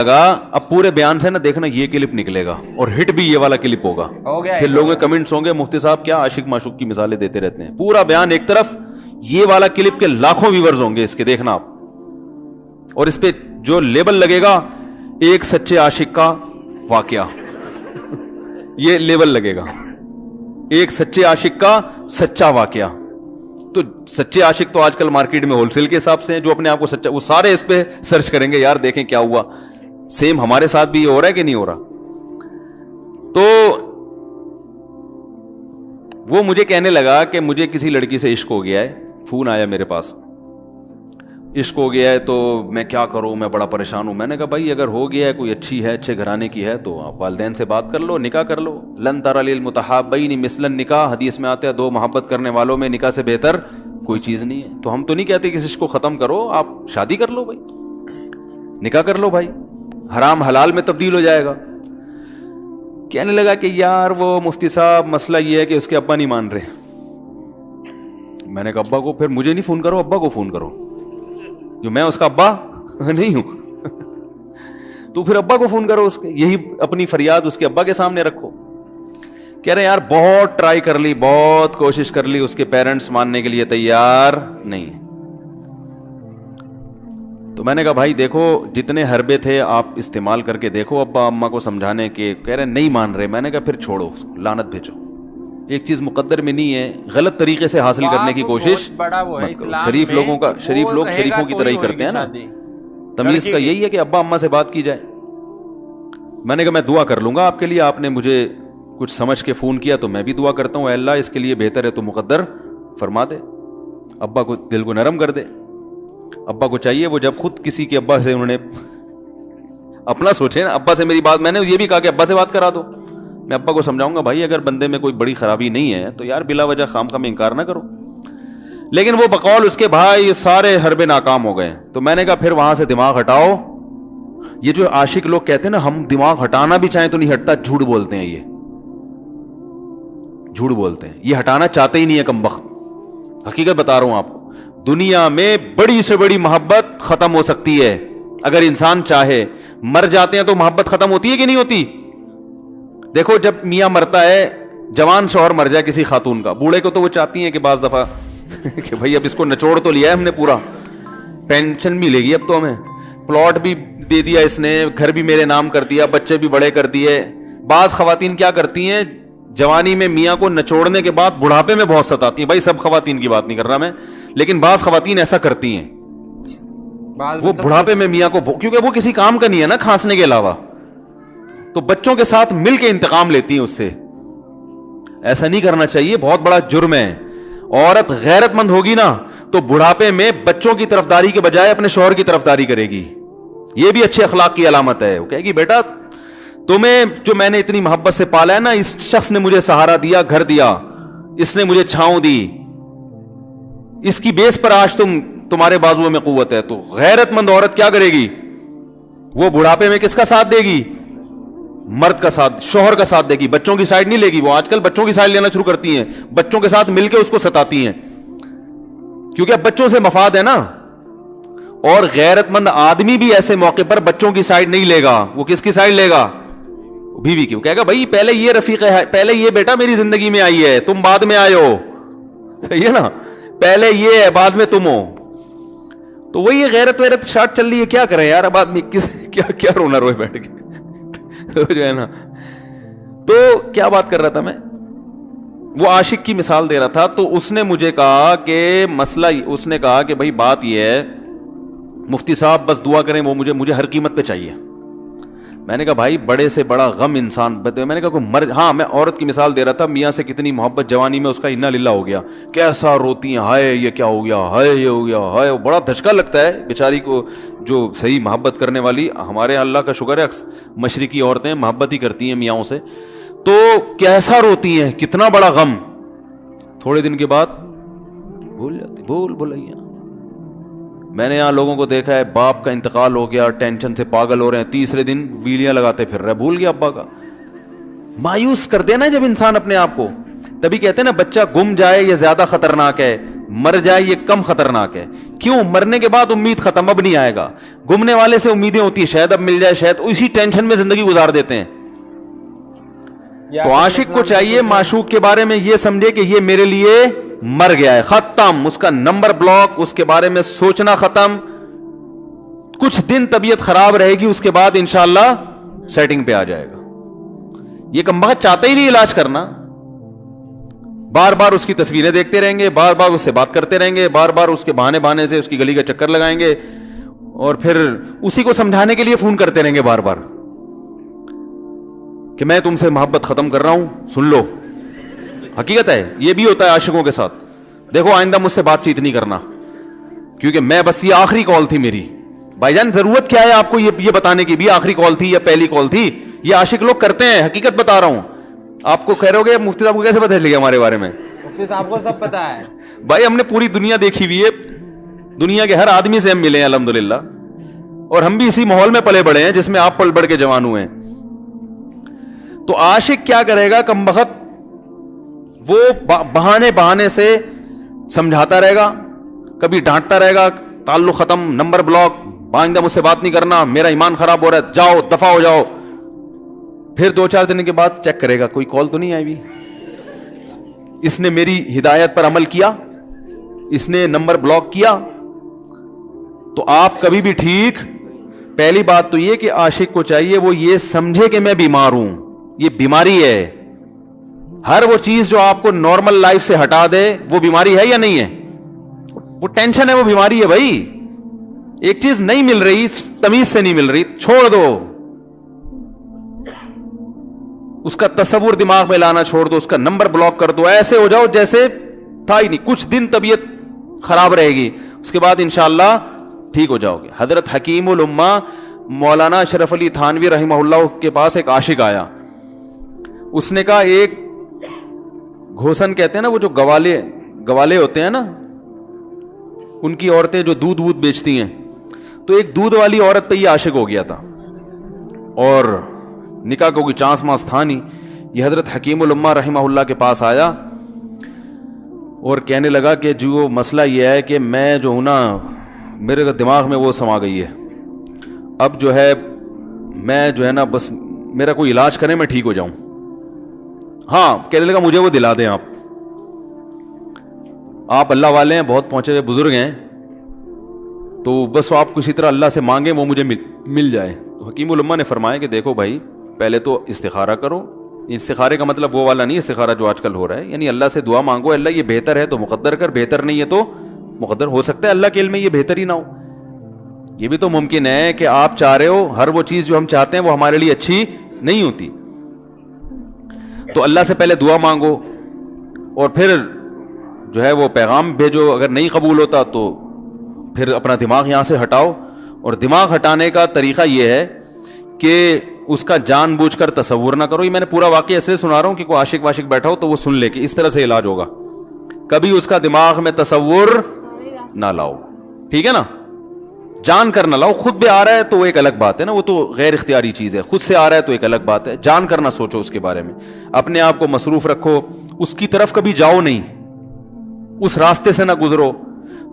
لگا اب پورے بیان سے نا دیکھنا یہ کلپ نکلے گا اور ہٹ بھی یہ والا کلپ ہوگا. پھر لوگوں کے کمنٹس ہوں گے مفتی صاحب کیا عاشق معشوق کی مثالیں دیتے رہتے ہیں. پورا بیان ایک طرف, یہ والا کلپ کے لاکھوں ویورز ہوں گے اس کے, دیکھنا آپ. اور اس پہ جو لیبل لگے گا ایک سچے عاشق کا واقعہ, یہ لیبل لگے گا ایک سچے عاشق کا سچا واقعہ. تو سچے عاشق تو آج کل مارکیٹ میں ہول سیل کے حساب سے ہیں, جو اپنے آپ کو سچا, وہ سارے اس پہ سرچ کریں گے یار دیکھیں کیا ہوا. سیم ہمارے ساتھ بھی یہ ہو رہا ہے کہ نہیں ہو رہا. تو وہ مجھے کہنے لگا کہ مجھے کسی لڑکی سے عشق ہو گیا ہے, فون آیا میرے پاس, عشق ہو گیا ہے تو میں کیا کروں, میں بڑا پریشان ہوں. میں نے کہا بھائی اگر ہو گیا ہے, کوئی اچھی ہے, اچھے گھرانے کی ہے, تو آپ والدین سے بات کر لو, نکاح کر لو. لن تر للمتحابین مثل النکاح, حدیث میں آتا ہے دو محبت کرنے والوں میں نکاح سے بہتر کوئی چیز نہیں ہے. تو ہم تو نہیں کہتے کہ اس عشق کو ختم کرو, آپ شادی کر لو بھائی, نکاح کر لو بھائی, حرام حلال میں تبدیل ہو جائے گا. کہنے لگا کہ یار وہ مفتی صاحب مسئلہ یہ ہے کہ اس کے ابا نہیں مان رہے. میں نے کہا ابا کو, پھر مجھے نہیں فون کرو, ابا کو فون کرو, جو میں اس کا ابا نہیں ہوں. تو پھر ابا کو فون کرو اس کے, یہی اپنی فریاد اس کے ابا کے سامنے رکھو. کہہ رہے یار بہت ٹرائی کر لی, بہت کوشش کر لی, اس کے پیرنٹس ماننے کے لیے تیار نہیں. تو میں نے کہا بھائی دیکھو جتنے حربے تھے آپ استعمال کر کے دیکھو ابا اماں کو سمجھانے کے. کہہ رہے نہیں مان رہے. میں نے کہا پھر چھوڑو, لعنت بھیجو. ایک چیز مقدر میں نہیں ہے, غلط طریقے سے حاصل کرنے کی کوشش مت کرو. شریف لوگوں کا, شریف لوگ شریفوں کی طرح ہی کرتے ہیں نا. تمیز کا یہی ہے کہ ابا اماں سے بات کی جائے. میں نے کہا میں دعا کر لوں گا آپ کے لیے, آپ نے مجھے کچھ سمجھ کے فون کیا تو میں بھی دعا کرتا ہوں, اے اللہ اس کے لیے بہتر ہے تو مقدر فرما دے, ابا کو دل کو نرم کر دے. ابا کو چاہیے وہ جب خود کسی کے ابا سے انہوں نے اپنا سوچے نا, ابا سے میری بات, میں نے یہ بھی کہا کہ ابا سے بات کرا دو. میں ابا کو سمجھاؤں گا بھائی اگر بندے میں کوئی بڑی خرابی نہیں ہے تو یار بلا وجہ خام خام انکار نہ کرو. لیکن وہ بقول اس کے بھائی سارے حربے ناکام ہو گئے. تو میں نے کہا پھر وہاں سے دماغ ہٹاؤ. یہ جو عاشق لوگ کہتے ہیں نا ہم دماغ ہٹانا بھی چاہیں تو نہیں ہٹتا, جھوٹ بولتے ہیں, یہ جھوٹ بولتے ہیں, یہ ہٹانا چاہتے ہی نہیں ہے کم بخت. حقیقت بتا رہا ہوں آپ کو, دنیا میں بڑی سے بڑی محبت ختم ہو سکتی ہے اگر انسان چاہے. مر جاتے ہیں تو محبت ختم ہوتی ہے کہ نہیں ہوتی؟ دیکھو جب میاں مرتا ہے, جوان شوہر مر جائے کسی خاتون کا, بوڑھے کو تو وہ چاہتی ہیں کہ بعض دفعہ کہ بھائی اب اس کو نچوڑ تو لیا ہے ہم نے, پورا پینشن ملے گی اب تو ہمیں, پلاٹ بھی دے دیا اس نے, گھر بھی میرے نام کر دیا, بچے بھی بڑے کر دیے. بعض خواتین کیا کرتی ہیں, جوانی میں میاں کو نچوڑنے کے بعد بڑھاپے میں بہت ستاتی ہیں. بھائی سب خواتین کی بات نہیں کر رہا میں, لیکن بعض خواتین ایسا کرتی ہیں, وہ بڑھاپے میں میاں کو, کیونکہ وہ کسی کام کا نہیں ہے نا کھانسنے کے علاوہ, تو بچوں کے ساتھ مل کے انتقام لیتی ہیں اس سے. ایسا نہیں کرنا چاہیے, بہت بڑا جرم ہے. عورت غیرت مند ہوگی نا تو بڑھاپے میں بچوں کی طرفداری کے بجائے اپنے شوہر کی طرفداری کرے گی. یہ بھی اچھے اخلاق کی علامت ہے. وہ کہے گی بیٹا تمہیں جو میں نے اتنی محبت سے پالا ہے نا, اس شخص نے مجھے سہارا دیا, گھر دیا, اس نے مجھے چھاؤں دی, اس کی بیس پر آج تمہارے بازوؤں میں قوت ہے. تو غیرت مند عورت کیا کرے گی, وہ بڑھاپے میں کس کا ساتھ دے گی, مرد کا ساتھ, شوہر کا ساتھ دے گی, بچوں کی سائڈ نہیں لے گی. وہ آج کل بچوں کی سائڈ لینا شروع کرتی ہیں, بچوں کے ساتھ مل کے اس کو ستاتی ہیں, کیونکہ اب بچوں سے مفاد ہے نا. اور غیرت مند آدمی بھی ایسے موقع پر بچوں کی سائڈ نہیں لے گا. وہ کس کی سائڈ لے گا, بیوی کی. وہ کہے گا بھائی پہلے یہ رفیق ہے, پہلے یہ بیٹا میری زندگی میں آئی ہے, تم بعد میں آئے ہو, صحیح ہے نا, پہلے یہ ہے بعد میں تم ہو. تو وہی غیرت ویرت شارٹ چل رہی ہے. کیا کریں یار اب آدمی کیا رونا روئے بیٹھ کے جو ہے نا. تو کیا بات کر رہا تھا میں, وہ عاشق کی مثال دے رہا تھا. تو اس نے مجھے کہا کہ مسئلہ, اس نے کہا کہ بھائی بات یہ ہے مفتی صاحب بس دعا کریں, وہ مجھے ہر قیمت پہ چاہیے. میں نے کہا بھائی بڑے سے بڑا غم انسان, میں نے کہا کوئی ہاں میں عورت کی مثال دے رہا تھا, میاں سے کتنی محبت جوانی میں اس کا انا للہ ہو گیا, کیسا روتی ہیں, ہائے یہ کیا ہو گیا, ہائے یہ ہو گیا, ہائے. بڑا دھچکا لگتا ہے بیچاری کو, جو صحیح محبت کرنے والی. ہمارے اللہ کا شکر ہے مشرقی عورتیں محبت ہی کرتی ہیں میاں سے, تو کیسا روتی ہیں, کتنا بڑا غم. تھوڑے دن کے بعد بھول جاتی, بھولائیاں. میں نے یہاں لوگوں کو دیکھا ہے, باپ کا انتقال ہو گیا, ٹینشن سے پاگل ہو رہے ہیں, تیسرے دن ویلیاں لگاتے پھر رہے, بھول گیا ابا کا. مایوس کر دینا جب انسان اپنے آپ کو. تبھی کہتے ہیں نا بچہ گم جائے یہ زیادہ خطرناک ہے, مر جائے یہ کم خطرناک ہے. کیوں؟ مرنے کے بعد امید ختم, اب نہیں آئے گا. گمنے والے سے امیدیں ہوتی ہیں, شاید اب مل جائے, شاید اسی ٹینشن میں زندگی گزار دیتے ہیں. تو عاشق کو چاہیے معشوق کے بارے میں یہ سمجھے کہ یہ میرے لیے مر گیا ہے, ختم, اس کا نمبر بلاک, اس کے بارے میں سوچنا ختم. کچھ دن طبیعت خراب رہے گی, اس کے بعد انشاءاللہ سیٹنگ پہ آ جائے گا. یہ کمبخت چاہتا ہی نہیں علاج کرنا, بار بار اس کی تصویریں دیکھتے رہیں گے, بار بار اس سے بات کرتے رہیں گے, بار بار اس کے بہانے سے اس کی گلی کا چکر لگائیں گے, اور پھر اسی کو سمجھانے کے لیے فون کرتے رہیں گے بار بار کہ میں تم سے محبت ختم کر رہا ہوں, سن لو. حقیقت ہے, یہ بھی ہوتا ہے عاشقوں کے ساتھ. دیکھو آئندہ مجھ سے بات چیت نہیں کرنا, کیونکہ میں بس یہ آخری کال تھی میری. بھائی جان ضرورت کیا ہے آپ کو یہ بتانے کی بھی آخری کال تھی یا پہلی کال تھی؟ یہ عاشق لوگ کرتے ہیں, حقیقت بتا رہا ہوں. آپ کو کہہ رہے ہو مفتی صاحب کو کیسے پتہ چل گیا ہمارے بارے میں؟ مفتی صاحب کو سب پتا ہے بھائی, ہم نے پوری دنیا دیکھی ہوئی ہے, دنیا کے ہر آدمی سے ہم ملے ہیں الحمدللہ, اور ہم بھی اسی ماحول میں پلے بڑے ہیں جس میں آپ پل بڑھ کے جوان ہوئے ہیں. تو عاشق کیا کرے گا کمبخت, وہ بہانے سے سمجھاتا رہے گا, کبھی ڈانٹتا رہے گا, تعلق ختم, نمبر بلاک, آئندہ مجھ سے بات نہیں کرنا, میرا ایمان خراب ہو رہا ہے, جاؤ دفع ہو جاؤ. پھر 2-4 دن کے بعد چیک کرے گا کوئی کال تو نہیں آئی بھی, اس نے میری ہدایت پر عمل کیا, اس نے نمبر بلاک کیا. تو آپ کبھی بھی ٹھیک. پہلی بات تو یہ کہ عاشق کو چاہیے وہ یہ سمجھے کہ میں بیمار ہوں, یہ بیماری ہے. ہر وہ چیز جو آپ کو نارمل لائف سے ہٹا دے وہ بیماری ہے یا نہیں ہے؟ وہ ٹینشن ہے, وہ بیماری ہے بھائی. ایک چیز نہیں مل رہی, تمیز سے نہیں مل رہی, چھوڑ دو, اس کا تصور دماغ میں لانا چھوڑ دو, اس کا نمبر بلاک کر دو, ایسے ہو جاؤ جیسے تھا ہی نہیں. کچھ دن طبیعت خراب رہے گی, اس کے بعد انشاءاللہ ٹھیک ہو جاؤ گے. حضرت حکیم الامہ مولانا اشرف علی تھانوی رحمہ اللہ کے پاس ایک عاشق آیا. اس نے کہا, ایک گھوسن کہتے ہیں نا, وہ جو گوالے ہوتے ہیں نا, ان کی عورتیں جو دودھ بیچتی ہیں, تو ایک دودھ والی عورت پہ یہ عاشق ہو گیا تھا, اور نکاح کو کوئی چانس ماس تھا نہیں. یہ حضرت حکیم الامہ رحمہ اللہ کے پاس آیا اور کہنے لگا کہ جو مسئلہ یہ ہے کہ میں جو ہوں نا, میرے دماغ میں وہ سما گئی ہے, اب جو ہے میں جو ہے نا بس میرا کوئی علاج کریں میں ٹھیک ہو جاؤں. ہاں, کہنے لگا مجھے وہ دلا دیں آپ اللہ والے ہیں, بہت پہنچے ہوئے بزرگ ہیں, تو بس آپ کسی طرح اللہ سے مانگیں وہ مجھے مل جائے. تو حکیم الامہ نے فرمایا کہ دیکھو بھائی, پہلے تو استخارہ کرو. استخارے کا مطلب وہ والا نہیں استخارہ جو آج کل ہو رہا ہے, یعنی اللہ سے دعا مانگو, اللہ یہ بہتر ہے تو مقدر کر, بہتر نہیں ہے تو مقدر. ہو سکتا ہے اللہ کے علم میں یہ بہتر ہی نہ ہو, یہ بھی تو ممکن ہے کہ آپ چاہ رہے ہو ہر وہ چیز جو ہم چاہتے ہیں وہ ہمارے لیے اچھی نہیں ہوتی. تو اللہ سے پہلے دعا مانگو, اور پھر جو ہے وہ پیغام بھیجو. اگر نہیں قبول ہوتا تو پھر اپنا دماغ یہاں سے ہٹاؤ. اور دماغ ہٹانے کا طریقہ یہ ہے کہ اس کا جان بوجھ کر تصور نہ کرو. یہ میں نے پورا واقعہ ایسے سنا رہا ہوں کہ کوئی عاشق واشق بیٹھا ہو تو وہ سن لے کہ اس طرح سے علاج ہوگا. کبھی اس کا دماغ میں تصور نہ لاؤ, ٹھیک ہے نا, جان کر نہ لاؤ. خود بھی آ رہا ہے تو وہ ایک الگ بات ہے نا, وہ تو غیر اختیاری چیز ہے. خود سے آ رہا ہے تو ایک الگ بات ہے, جان کر نہ سوچو اس کے بارے میں. اپنے آپ کو مصروف رکھو, اس کی طرف کبھی جاؤ نہیں, اس راستے سے نہ گزرو.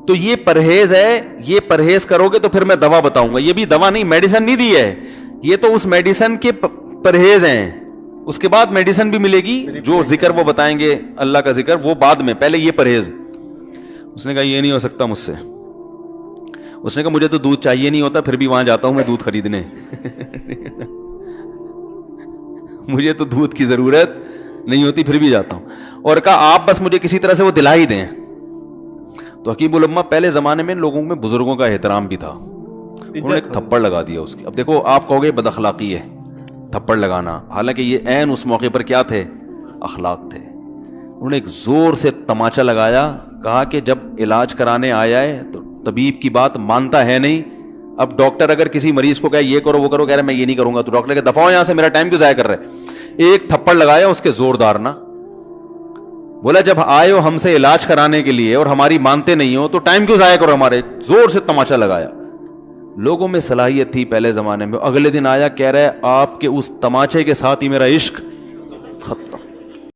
تو یہ پرہیز ہے, یہ پرہیز کرو گے تو پھر میں دوا بتاؤں گا. یہ بھی دوا نہیں, میڈیسن نہیں دی ہے, یہ تو اس میڈیسن کے پرہیز ہیں. اس کے بعد میڈیسن بھی ملے گی, جو ذکر وہ بتائیں گے اللہ کا ذکر وہ بعد میں, پہلے یہ پرہیز. اس نے کہا یہ نہیں ہو سکتا مجھ سے. اس نے کہا مجھے تو دودھ چاہیے نہیں ہوتا, پھر بھی وہاں جاتا ہوں میں دودھ خریدنے. مجھے تو دودھ کی ضرورت نہیں ہوتی, پھر بھی جاتا ہوں. اور کہا آپ بس مجھے کسی طرح سے وہ دلا ہی دیں. تو حکیم الامہ پہلے زمانے میں لوگوں میں بزرگوں کا احترام بھی تھا, انہوں نے ایک تھپڑ لگا دیا اس کی. اب دیکھو آپ کہو گے بد اخلاقی ہے تھپڑ لگانا, حالانکہ یہ عین اس موقع پر کیا تھے, اخلاق تھے. انہوں نے ایک زور سے تماچا لگایا, کہا کہ جب علاج کرانے آیا ہے تو طبیب کی بات مانتا ہے نہیں. اب ڈاکٹر اگر کسی مریض کو کہے یہ کرو وہ کرو, کہہ رہے میں یہ نہیں کروں گا, تو ڈاکٹر کہ دفعہ ہو یہاں سے, میرا ٹائم کیوں ضائع کر رہے. ایک تھپڑ لگایا اس کے زوردار نا, بولا جب آئے ہو ہم سے علاج کرانے کے لیے اور ہماری مانتے نہیں ہو تو ٹائم کیوں ضائع کرو ہمارے. زور سے تماچا لگایا. لوگوں میں صلاحیت تھی پہلے زمانے میں. اگلے دن آیا, کہہ رہا ہے آپ کے اس تماچے کے ساتھ ہی میرا عشق